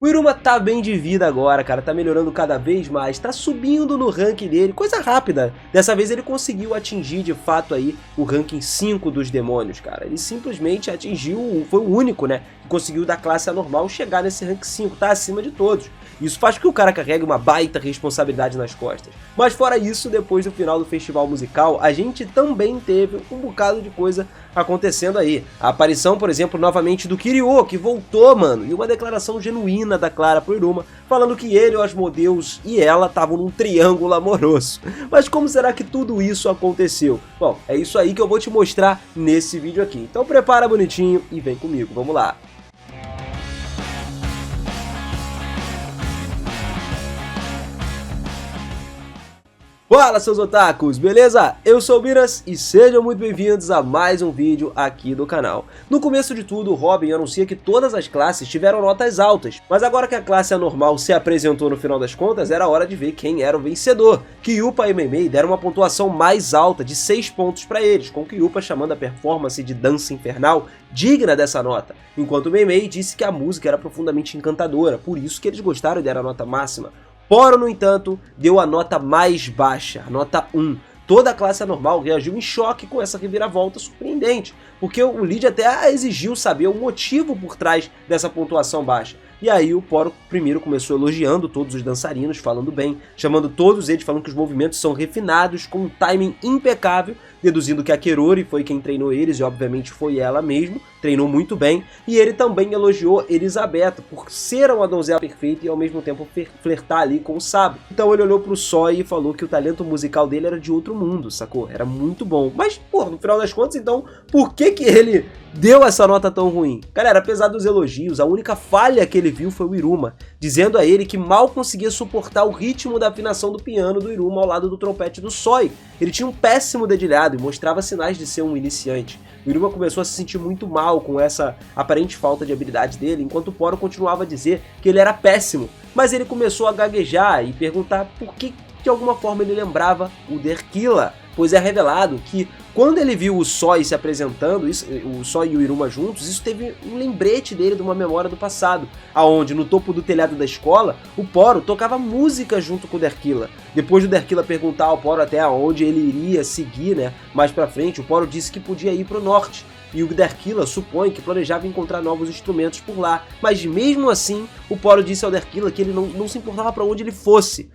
O Iruma tá bem de vida agora, cara, tá melhorando cada vez mais, tá subindo no ranking dele, coisa rápida. Dessa vez ele conseguiu atingir de fato aí o ranking 5 dos demônios, cara. Ele simplesmente atingiu, foi o único, né, que conseguiu da classe anormal chegar nesse ranking 5, tá acima de todos. Isso faz com que o cara carregue uma baita responsabilidade nas costas. Mas fora isso, depois do final do festival musical, a gente também teve um bocado de coisa acontecendo aí. A aparição, por exemplo, novamente do Kiryu, que voltou, mano, e uma declaração genuína da Clara pro Iruma, falando que ele, o Asmodeus e ela estavam num triângulo amoroso. Mas como será que tudo isso aconteceu? Bom, é isso aí que eu vou te mostrar nesse vídeo aqui. Então prepara bonitinho e vem comigo, vamos lá. Fala, seus otakus, beleza? Eu sou o Miras e sejam muito bem-vindos a mais um vídeo aqui do canal. No começo de tudo, o Robin anuncia que todas as classes tiveram notas altas, mas agora que a classe anormal se apresentou no final das contas, era hora de ver quem era o vencedor. Kyupa e Meimei deram uma pontuação mais alta de 6 pontos para eles, com Kyupa chamando a performance de dança infernal digna dessa nota, enquanto Meimei disse que a música era profundamente encantadora, por isso que eles gostaram e deram a nota máxima. Poro, no entanto, deu a nota mais baixa, a nota 1. Toda a classe anormal reagiu em choque com essa reviravolta surpreendente, porque o lead até exigiu saber o motivo por trás dessa pontuação baixa. E aí o Poro primeiro começou elogiando todos os dançarinos, falando bem, chamando todos eles, falando que os movimentos são refinados, com um timing impecável, deduzindo que a Kerori foi quem treinou eles, e obviamente foi ela mesmo, treinou muito bem, e ele também elogiou Elisabetta por ser uma donzela perfeita e ao mesmo tempo flertar ali com o Sabo. Então ele olhou pro Soi e falou que o talento musical dele era de outro mundo, sacou? Era muito bom. Mas, pô, no final das contas, então, por que ele deu essa nota tão ruim? Galera, apesar dos elogios, a única falha que ele viu foi o Iruma, dizendo a ele que mal conseguia suportar o ritmo da afinação do piano do Iruma ao lado do trompete do Soi. Ele tinha um péssimo dedilhado e mostrava sinais de ser um iniciante. O Iruma começou a se sentir muito mal com essa aparente falta de habilidade dele, enquanto o Poro continuava a dizer que ele era péssimo. Mas ele começou a gaguejar e perguntar por que de alguma forma ele lembrava o Derkila, pois é revelado que quando ele viu o Soi se apresentando, o Soi e o Iruma juntos, isso teve um lembrete dele de uma memória do passado, aonde no topo do telhado da escola, o Poro tocava música junto com o Derkila. Depois do Derkila perguntar ao Poro até onde ele iria seguir, né, mais pra frente, o Poro disse que podia ir pro norte. E o Derkila supõe que planejava encontrar novos instrumentos por lá. Mas mesmo assim, o Poro disse ao Derkila que ele não se importava para onde ele fosse,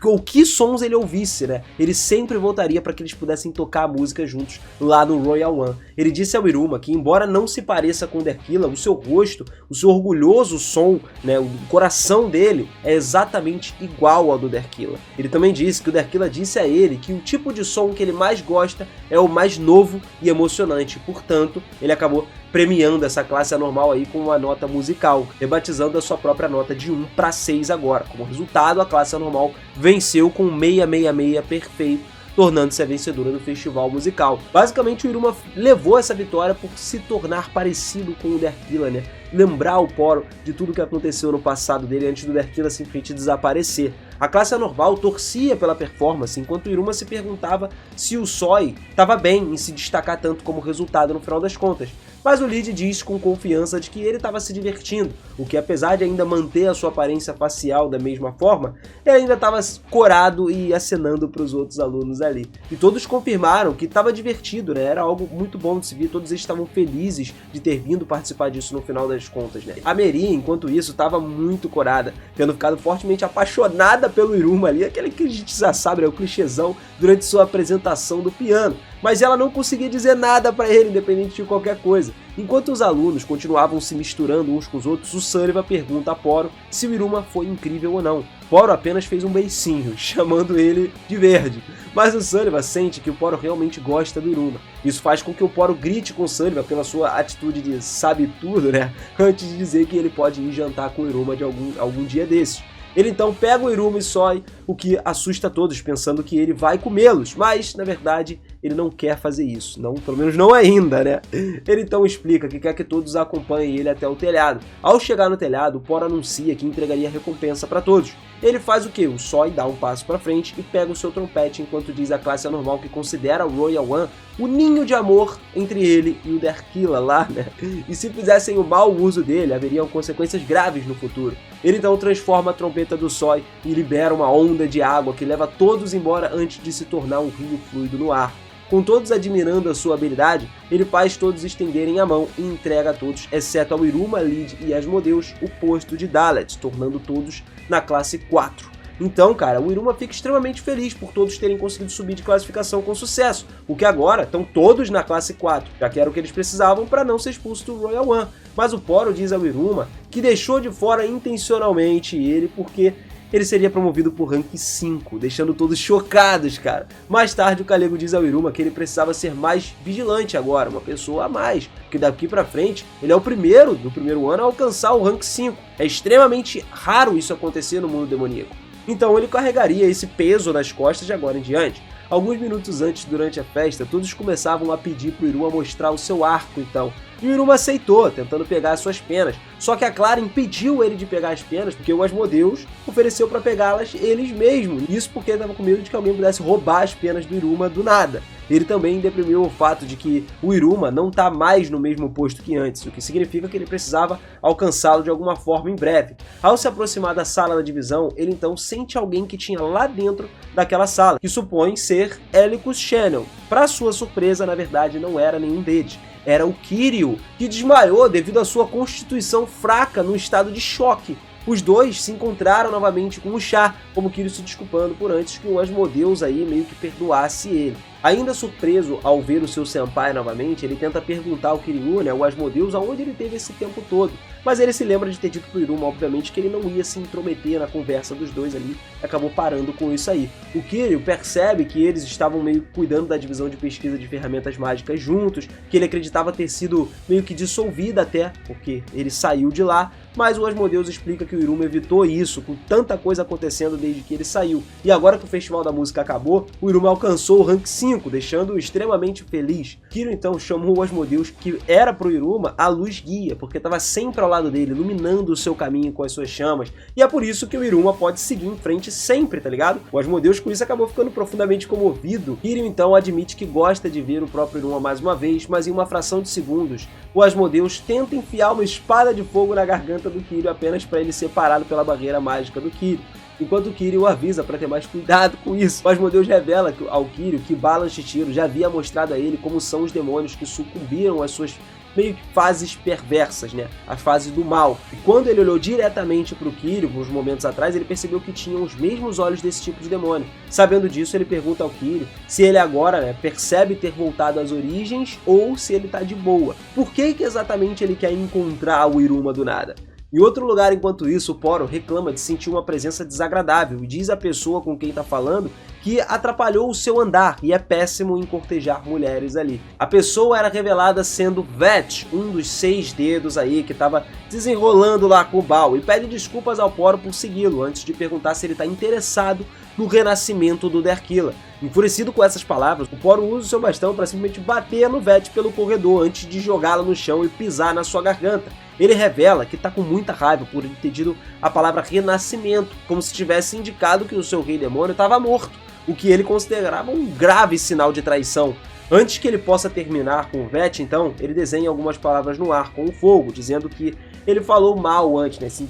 ou que sons ele ouvisse, né? Ele sempre voltaria para que eles pudessem tocar a música juntos lá no Royal One. Ele disse ao Iruma que, embora não se pareça com o Derkila, o seu rosto, o seu orgulhoso som, né, o coração dele é exatamente igual ao do Derkila. Ele também disse que o Derkila disse a ele que o tipo de som que ele mais gosta é o mais novo e emocionante, portanto, ele acabou premiando essa classe anormal aí com uma nota musical, rebatizando a sua própria nota de 1 para 6 agora. Como resultado, a classe anormal venceu com 666 perfeito, tornando-se a vencedora do festival musical. Basicamente, o Iruma levou essa vitória por se tornar parecido com o Derkila, né? Lembrar o Poro de tudo que aconteceu no passado dele antes do Derkila simplesmente desaparecer. A classe anormal torcia pela performance, enquanto o Iruma se perguntava se o Soi estava bem em se destacar tanto como resultado no final das contas. Mas o lead diz com confiança de que ele estava se divertindo, o que apesar de ainda manter a sua aparência facial da mesma forma, ele ainda estava corado e acenando para os outros alunos ali. E todos confirmaram que estava divertido, né? Era algo muito bom de se ver, todos eles estavam felizes de ter vindo participar disso no final das contas, né? A Meri, enquanto isso, estava muito corada, tendo ficado fortemente apaixonada pelo Iruma ali, aquele que a gente já sabe, né? O clichêzão durante sua apresentação do piano. Mas ela não conseguia dizer nada para ele, independente de qualquer coisa. Enquanto os alunos continuavam se misturando uns com os outros, o Sullivan pergunta a Poro se o Iruma foi incrível ou não. Poro apenas fez um beicinho, chamando ele de verde. Mas o Sullivan sente que o Poro realmente gosta do Iruma. Isso faz com que o Poro grite com o Sullivan pela sua atitude de sabe tudo, né? Antes de dizer que ele pode ir jantar com o Iruma de algum dia desses. Ele então pega o Iruma e Soi, o que assusta todos, pensando que ele vai comê-los, mas, na verdade, ele não quer fazer isso, não, pelo menos não ainda, né? Ele então explica que quer que todos acompanhem ele até o telhado. Ao chegar no telhado, o Poro anuncia que entregaria recompensa para todos. Ele faz o que? O Soi dá um passo para frente e pega o seu trompete, enquanto diz à classe anormal que considera o Royal One o ninho de amor entre ele e o Derkila lá, né? E se fizessem o mau uso dele, haveriam consequências graves no futuro. Ele então transforma a trompeta do Sói e libera uma onda de água que leva todos embora antes de se tornar um rio fluido no ar. Com todos admirando a sua habilidade, ele faz todos estenderem a mão e entrega a todos, exceto ao Iruma, Lid e Asmodeus, o posto de Dalet, tornando todos na classe 4. Então, cara, o Iruma fica extremamente feliz por todos terem conseguido subir de classificação com sucesso, porque agora estão todos na classe 4, já que era o que eles precisavam para não ser expulso do Royal One. Mas o Poro diz ao Iruma que deixou de fora intencionalmente ele porque ele seria promovido por rank 5, deixando todos chocados, cara. Mais tarde o Kalego diz ao Iruma que ele precisava ser mais vigilante agora, uma pessoa a mais, porque daqui pra frente ele é o primeiro do primeiro ano a alcançar o rank 5. É extremamente raro isso acontecer no mundo demoníaco. Então ele carregaria esse peso nas costas de agora em diante. Alguns minutos antes, durante a festa, todos começavam a pedir pro Iruma mostrar o seu arco então. E o Iruma aceitou, tentando pegar as suas penas. Só que a Clara impediu ele de pegar as penas, porque o Asmodeus ofereceu para pegá-las eles mesmos. Isso porque ele estava com medo de que alguém pudesse roubar as penas do Iruma do nada. Ele também deprimiu o fato de que o Iruma não está mais no mesmo posto que antes, o que significa que ele precisava alcançá-lo de alguma forma em breve. Ao se aproximar da sala da divisão, ele então sente alguém que tinha lá dentro daquela sala, que supõe ser Helicus Channel. Para sua surpresa, na verdade, não era nenhum deles. Era o Kiryu, que desmaiou devido à sua constituição fraca no estado de choque. Os dois se encontraram novamente com o chá, como Kiryu se desculpando por antes que o Asmodeus aí meio que perdoasse ele. Ainda surpreso ao ver o seu senpai novamente, ele tenta perguntar ao Kiryu, né, o Asmodeus, aonde ele teve esse tempo todo. Mas ele se lembra de ter dito pro Iruma, obviamente, que ele não ia se intrometer na conversa dos dois ali, e acabou parando com isso aí. O Kiryu percebe que eles estavam meio que cuidando da divisão de pesquisa de ferramentas mágicas juntos, que ele acreditava ter sido meio que dissolvida até, porque ele saiu de lá, mas o Asmodeus explica que o Iruma evitou isso, com tanta coisa acontecendo desde que ele saiu. E agora que o Festival da Música acabou, o Iruma alcançou o rank 5, deixando-o extremamente feliz. Kiryu então chamou o Asmodeus, que era pro Iruma a luz guia, porque estava sempre ao lado dele, iluminando o seu caminho com as suas chamas, e é por isso que o Iruma pode seguir em frente sempre, tá ligado? O Asmodeus com isso acabou ficando profundamente comovido. Kiryu então admite que gosta de ver o próprio Iruma mais uma vez, mas em uma fração de segundos, o Asmodeus tenta enfiar uma espada de fogo na garganta do Kiryu apenas para ele ser parado pela barreira mágica do Kiryu. Enquanto o Kiryu avisa para ter mais cuidado com isso, o Asmodeus revela ao Kiryu que Balan Shichiro já havia mostrado a ele como são os demônios que sucumbiram às suas meio que fases perversas, né? As fases do mal. E quando ele olhou diretamente para o Kiryu, uns momentos atrás, ele percebeu que tinham os mesmos olhos desse tipo de demônio. Sabendo disso, ele pergunta ao Kiryu se ele agora, né, percebe ter voltado às origens ou se ele tá de boa. Por que exatamente ele quer encontrar o Iruma do nada? Em outro lugar, enquanto isso, o Poro reclama de sentir uma presença desagradável e diz à pessoa com quem está falando que atrapalhou o seu andar e é péssimo em cortejar mulheres ali. A pessoa era revelada sendo Vet, um dos 6 dedos aí que estava desenrolando lá com o Baal, e pede desculpas ao Poro por segui-lo, antes de perguntar se ele está interessado no renascimento do Derkila. Enfurecido com essas palavras, o Poro usa o seu bastão para simplesmente bater no Vet pelo corredor antes de jogá-la no chão e pisar na sua garganta. Ele revela que está com muita raiva por ele ter dito a palavra renascimento, como se tivesse indicado que o seu rei demônio estava morto, o que ele considerava um grave sinal de traição. Antes que ele possa terminar com o Vet, então, ele desenha algumas palavras no ar com o fogo, dizendo que ele falou mal antes, né? Se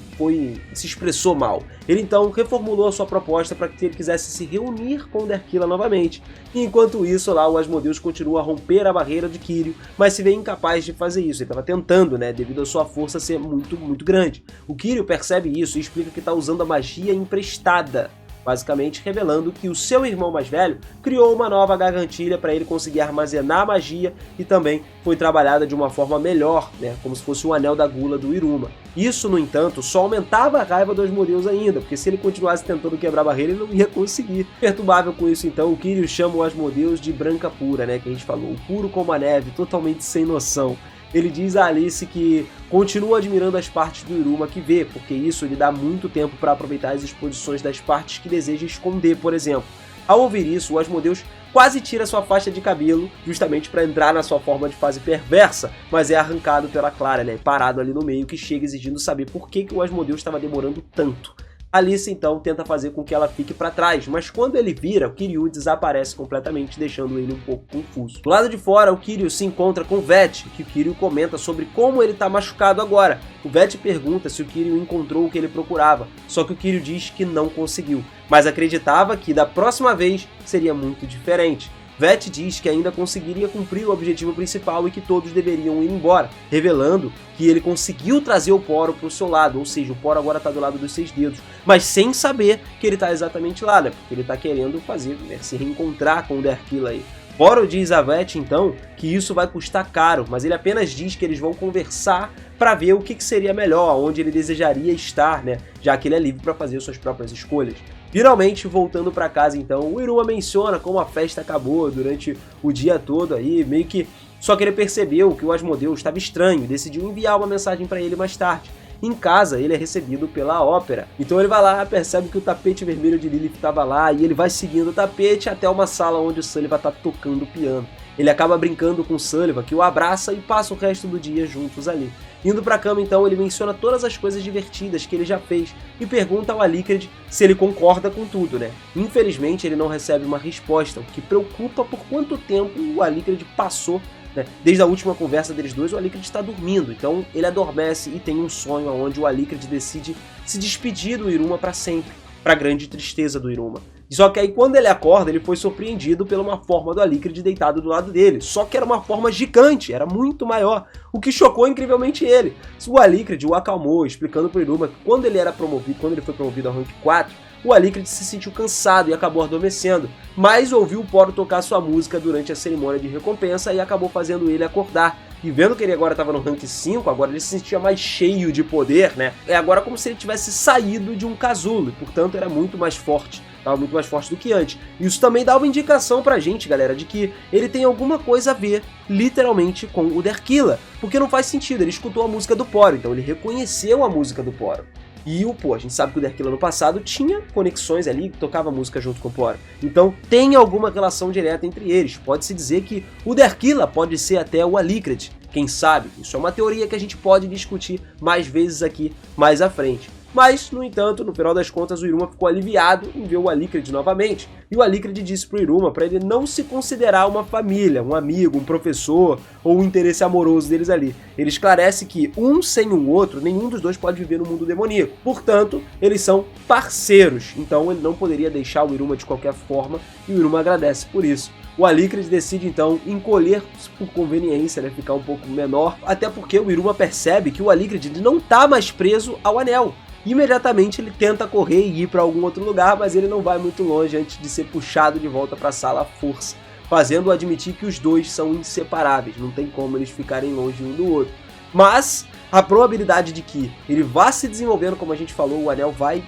expressou mal. Ele então reformulou a sua proposta para que ele quisesse se reunir com o Derkila novamente. E enquanto isso, lá o Asmodeus continua a romper a barreira de Kiryu, mas se vê incapaz de fazer isso. Ele estava tentando, né? Devido à sua força ser muito, muito grande. O Kiryu percebe isso e explica que está usando a magia emprestada, basicamente revelando que o seu irmão mais velho criou uma nova gargantilha para ele conseguir armazenar a magia e também foi trabalhada de uma forma melhor, né, como se fosse o anel da gula do Iruma. Isso, no entanto, só aumentava a raiva dos Asmodeus ainda, porque se ele continuasse tentando quebrar a barreira, ele não ia conseguir. Perturbável com isso, então, o Kiryu chama o Asmodeus de branca pura, né, que a gente falou, puro como a neve, totalmente sem noção. Ele diz a Alice que continua admirando as partes do Iruma que vê, porque isso lhe dá muito tempo para aproveitar as exposições das partes que deseja esconder, por exemplo. Ao ouvir isso, o Asmodeus quase tira sua faixa de cabelo, justamente para entrar na sua forma de fase perversa, mas é arrancado pela Clara, né, parado ali no meio, que chega exigindo saber por que o Asmodeus estava demorando tanto. Alice então tenta fazer com que ela fique para trás, mas quando ele vira, o Kiryu desaparece completamente, deixando ele um pouco confuso. Do lado de fora, o Kiryu se encontra com o Vete, que o Kiryu comenta sobre como ele tá machucado agora. O Vete pergunta se o Kiryu encontrou o que ele procurava, só que o Kiryu diz que não conseguiu, mas acreditava que da próxima vez seria muito diferente. Vete diz que ainda conseguiria cumprir o objetivo principal e que todos deveriam ir embora, revelando que ele conseguiu trazer o Poro para o seu lado, ou seja, o Poro agora está do lado dos 6 dedos, mas sem saber que ele está exatamente lá, né? Porque ele está querendo fazer, né, se reencontrar com o Derkilla aí. Poro diz a Vete então que isso vai custar caro, mas ele apenas diz que eles vão conversar para ver o que seria melhor, onde ele desejaria estar, né? Já que ele é livre para fazer suas próprias escolhas. Finalmente, voltando para casa então, o Iruma menciona como a festa acabou durante o dia todo aí, meio que só que ele percebeu que o Asmodeus estava estranho e decidiu enviar uma mensagem para ele mais tarde. Em casa, ele é recebido pela ópera. Então ele vai lá, percebe que o tapete vermelho de Lilith estava lá e ele vai seguindo o tapete até uma sala onde o Sullivan está tocando piano. Ele acaba brincando com o Sullivan, que o abraça e passa o resto do dia juntos ali. Indo pra cama então, ele menciona todas as coisas divertidas que ele já fez e pergunta ao Alicrid se ele concorda com tudo, né? Infelizmente ele não recebe uma resposta, o que preocupa por quanto tempo o Alicrid passou, né? Desde a última conversa deles dois, o Alicrid está dormindo, então ele adormece e tem um sonho onde o Alicrid decide se despedir do Iruma para sempre, para grande tristeza do Iruma. Só que aí quando ele acorda, ele foi surpreendido pela uma forma do Alicrid deitado do lado dele. Só que era uma forma gigante, era muito maior, o que chocou incrivelmente ele. O Alicrid o acalmou, explicando pro Iruma que quando ele foi promovido ao rank 4, o Alicrid se sentiu cansado e acabou adormecendo, mas ouviu o Poro tocar sua música durante a cerimônia de recompensa e acabou fazendo ele acordar. E vendo que ele agora estava no rank 5, agora ele se sentia mais cheio de poder, né? É agora como se ele tivesse saído de um casulo, e portanto era muito mais forte. Estava muito mais forte do que antes. Isso também dá uma indicação pra gente, galera, de que ele tem alguma coisa a ver, literalmente, com o Derkilla. Porque não faz sentido, ele escutou a música do Poro, então ele reconheceu a música do Poro. E a gente sabe que o Derkilla no passado tinha conexões ali, tocava música junto com o Poro. Então tem alguma relação direta entre eles. Pode-se dizer que o Derkilla pode ser até o Alicrid. Quem sabe? Isso é uma teoria que a gente pode discutir mais vezes aqui mais à frente. Mas, no entanto, no final das contas, o Iruma ficou aliviado em ver o Alicrid novamente. E o Alicrid disse pro Iruma para ele não se considerar uma família, um amigo, um professor ou um interesse amoroso deles ali. Ele esclarece que um sem o outro, nenhum dos dois pode viver no mundo demoníaco. Portanto, eles são parceiros. Então ele não poderia deixar o Iruma de qualquer forma e o Iruma agradece por isso. O Alicrid decide então encolher por conveniência, né, ficar um pouco menor, até porque o Iruma percebe que o Alicrid não tá mais preso ao anel. Imediatamente ele tenta correr e ir para algum outro lugar, mas ele não vai muito longe antes de ser puxado de volta para a sala à força, fazendo-o admitir que os dois são inseparáveis, não tem como eles ficarem longe um do outro. Mas a probabilidade de que ele vá se desenvolvendo, como a gente falou, o anel vai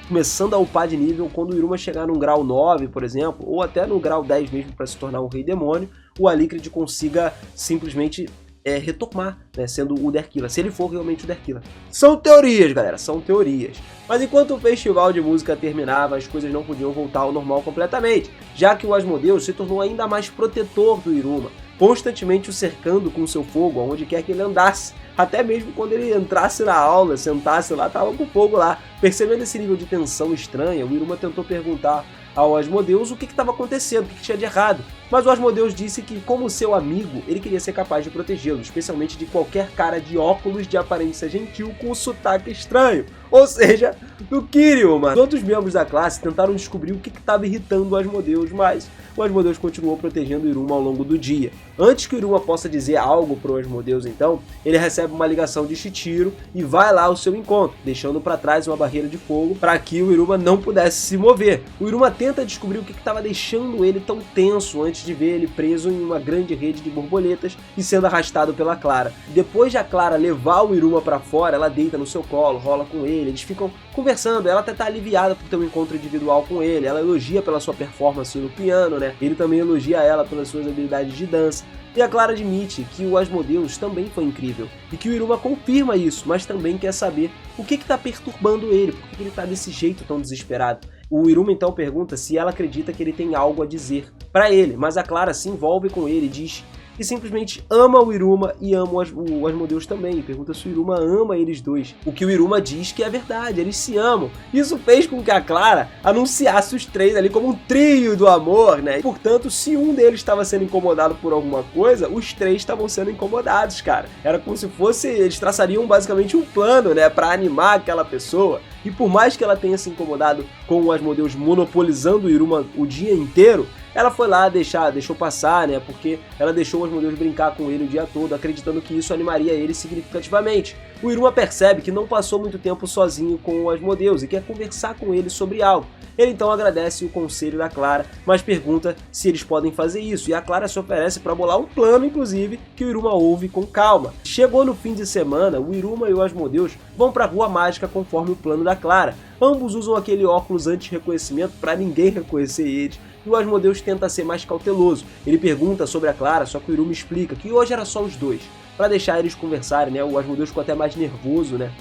começando a upar de nível quando o Iruma chegar num grau 9, por exemplo, ou até no grau 10 mesmo para se tornar um rei demônio, o Alicrid consiga simplesmente retomar, né, sendo o Derkilla, se ele for realmente o Derkilla. São teorias, galera, são teorias. Mas enquanto o festival de música terminava, as coisas não podiam voltar ao normal completamente, já que o Asmodeus se tornou ainda mais protetor do Iruma, constantemente o cercando com seu fogo aonde quer que ele andasse. Até mesmo quando ele entrasse na aula, sentasse lá, tava com fogo lá. Percebendo esse nível de tensão estranha, o Iruma tentou perguntar ao Asmodeus o que estava acontecendo, o que tinha de errado. Mas o Asmodeus disse que, como seu amigo, ele queria ser capaz de protegê-lo, especialmente de qualquer cara de óculos de aparência gentil com um sotaque estranho. Ou seja, do Kiryu, mano. Outros membros da classe tentaram descobrir o que estava irritando o Asmodeus, mas o Asmodeus continuou protegendo o Iruma ao longo do dia. Antes que o Iruma possa dizer algo pro Asmodeus, então, ele recebe uma ligação de Shichiro e vai lá ao seu encontro, deixando para trás uma barreira de fogo para que o Iruma não pudesse se mover. O Iruma tenta descobrir o que estava deixando ele tão tenso antes de ver ele preso em uma grande rede de borboletas e sendo arrastado pela Clara. Depois de a Clara levar o Iruma para fora, ela deita no seu colo, rola com ele, eles ficam conversando, ela até tá aliviada por ter um encontro individual com ele, ela elogia pela sua performance no piano, né? Ele também elogia ela pelas suas habilidades de dança. E a Clara admite que o Asmodeus também foi incrível, e que o Iruma confirma isso, mas também quer saber o que tá perturbando ele, por que ele tá desse jeito tão desesperado. O Iruma então pergunta se ela acredita que ele tem algo a dizer para ele, mas a Clara se envolve com ele e diz que simplesmente ama o Iruma e ama o Asmodeus também. Pergunta se o Iruma ama eles dois. O que o Iruma diz que é verdade, eles se amam. Isso fez com que a Clara anunciasse os três ali como um trio do amor, né? E, portanto, se um deles estava sendo incomodado por alguma coisa, os três estavam sendo incomodados, cara. Era como se fosse, eles traçariam basicamente um plano, né, pra animar aquela pessoa. E por mais que ela tenha se incomodado com o Asmodeus monopolizando o Iruma o dia inteiro, ela foi lá deixou passar, né, porque ela deixou o Asmodeus brincar com ele o dia todo, acreditando que isso animaria ele significativamente. O Iruma percebe que não passou muito tempo sozinho com o Asmodeus e quer conversar com ele sobre algo. Ele então agradece o conselho da Clara, mas pergunta se eles podem fazer isso, e a Clara se oferece para bolar um plano, inclusive, que o Iruma ouve com calma. Chegou no fim de semana, o Iruma e o Asmodeus vão para a Rua Mágica conforme o plano da Clara. Ambos usam aquele óculos anti-reconhecimento para ninguém reconhecer eles, e o Asmodeus tenta ser mais cauteloso. Ele pergunta sobre a Clara, só que o Iruma explica que hoje era só os dois, para deixar eles conversarem, né? O Asmodeus ficou até mais nervoso, né?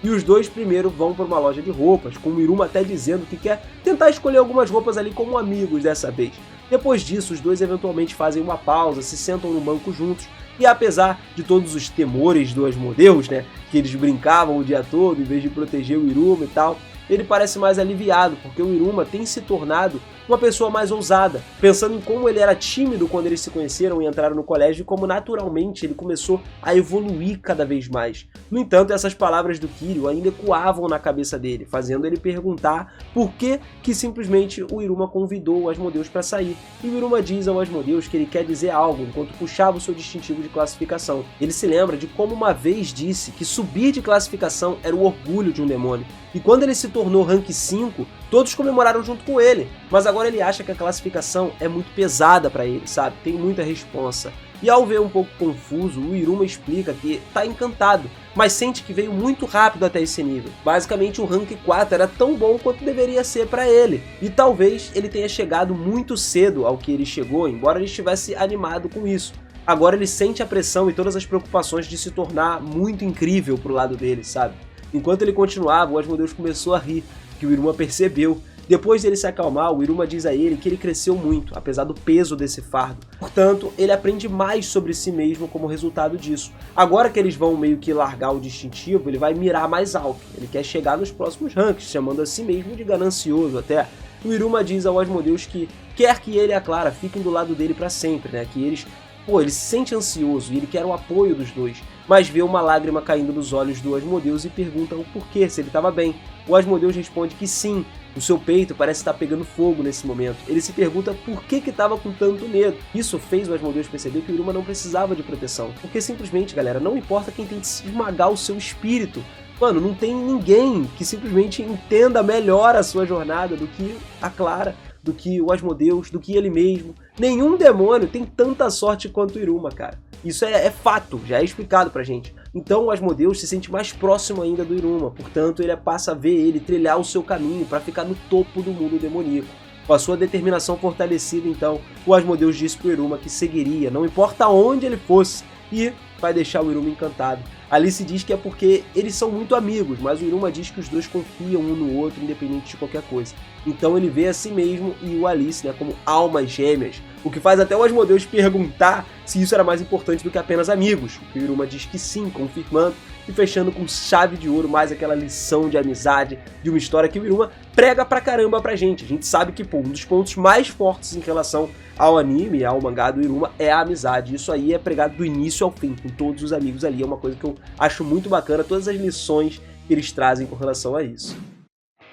E os dois primeiro vão para uma loja de roupas, com o Iruma até dizendo que quer tentar escolher algumas roupas ali como amigos dessa vez. Depois disso, os dois eventualmente fazem uma pausa, se sentam no banco juntos, e apesar de todos os temores do Asmodeus, né, que eles brincavam o dia todo em vez de proteger o Iruma e tal, ele parece mais aliviado, porque o Iruma tem se tornado uma pessoa mais ousada, pensando em como ele era tímido quando eles se conheceram e entraram no colégio e como naturalmente ele começou a evoluir cada vez mais. No entanto, essas palavras do Kiryu ainda ecoavam na cabeça dele, fazendo ele perguntar por que simplesmente o Iruma convidou o Asmodeus para sair. E o Iruma diz ao Asmodeus que ele quer dizer algo enquanto puxava o seu distintivo de classificação. Ele se lembra de como uma vez disse que subir de classificação era o orgulho de um demônio. E quando ele se tornou rank 5, todos comemoraram junto com ele, mas agora ele acha que a classificação é muito pesada pra ele, sabe? Tem muita responsa. E ao ver um pouco confuso, o Iruma explica que tá encantado, mas sente que veio muito rápido até esse nível. Basicamente o rank 4 era tão bom quanto deveria ser pra ele, e talvez ele tenha chegado muito cedo ao que ele chegou, embora ele estivesse animado com isso. Agora ele sente a pressão e todas as preocupações de se tornar muito incrível pro lado dele, sabe? Enquanto ele continuava, o Asmodeus começou a rir, que o Iruma percebeu. Depois dele se acalmar, o Iruma diz a ele que ele cresceu muito, apesar do peso desse fardo. Portanto, ele aprende mais sobre si mesmo como resultado disso. Agora que eles vão meio que largar o distintivo, ele vai mirar mais alto. Ele quer chegar nos próximos ranks, chamando a si mesmo de ganancioso até. O Iruma diz ao Asmodeus que quer que ele e a Clara fiquem do lado dele para sempre, né? Que eles... ele se sente ansioso e ele quer o apoio dos dois, mas vê uma lágrima caindo dos olhos do Asmodeus e pergunta o porquê, se ele estava bem. O Asmodeus responde que sim, o seu peito parece estar pegando fogo nesse momento. Ele se pergunta por que estava com tanto medo. Isso fez o Asmodeus perceber que o Iruma não precisava de proteção, porque simplesmente, galera, não importa quem tente esmagar o seu espírito. Mano, não tem ninguém que simplesmente entenda melhor a sua jornada do que a Clara, do que o Asmodeus, do que ele mesmo. Nenhum demônio tem tanta sorte quanto o Iruma, cara. Isso é fato, já é explicado pra gente. Então o Asmodeus se sente mais próximo ainda do Iruma, portanto ele passa a ver ele trilhar o seu caminho para ficar no topo do mundo demoníaco. Com a sua determinação fortalecida, então, o Asmodeus disse pro Iruma que seguiria, não importa onde ele fosse, e vai deixar o Iruma encantado. Alice diz que é porque eles são muito amigos, mas o Iruma diz que os dois confiam um no outro, independente de qualquer coisa. Então ele vê a si mesmo e o Alice, né, como almas gêmeas, o que faz até o Asmodeus perguntar se isso era mais importante do que apenas amigos. O Iruma diz que sim, confirmando e fechando com chave de ouro mais aquela lição de amizade de uma história que o Iruma prega pra caramba pra gente. A gente sabe que, um dos pontos mais fortes em relação ao anime, ao mangá do Iruma, é a amizade. Isso aí é pregado do início ao fim, com todos os amigos ali. É uma coisa que eu acho muito bacana, todas as lições que eles trazem com relação a isso.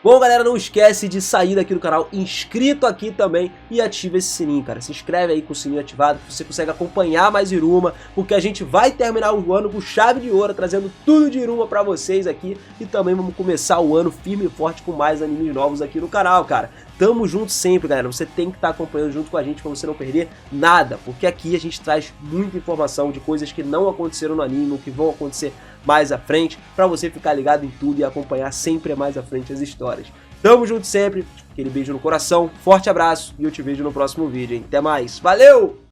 Bom, galera, não esquece de sair daqui do canal inscrito aqui também e ativa esse sininho, cara. Se inscreve aí com o sininho ativado, que você consegue acompanhar mais Iruma, porque a gente vai terminar o ano com chave de ouro, trazendo tudo de Iruma pra vocês aqui. E também vamos começar o ano firme e forte com mais animes novos aqui no canal, cara. Tamo junto sempre, galera. Você tem que estar acompanhando junto com a gente pra você não perder nada, porque aqui a gente traz muita informação de coisas que não aconteceram no anime, ou que vão acontecer mais à frente, pra você ficar ligado em tudo e acompanhar sempre mais à frente as histórias. Tamo junto sempre, aquele beijo no coração, forte abraço e eu te vejo no próximo vídeo, hein? Até mais, valeu!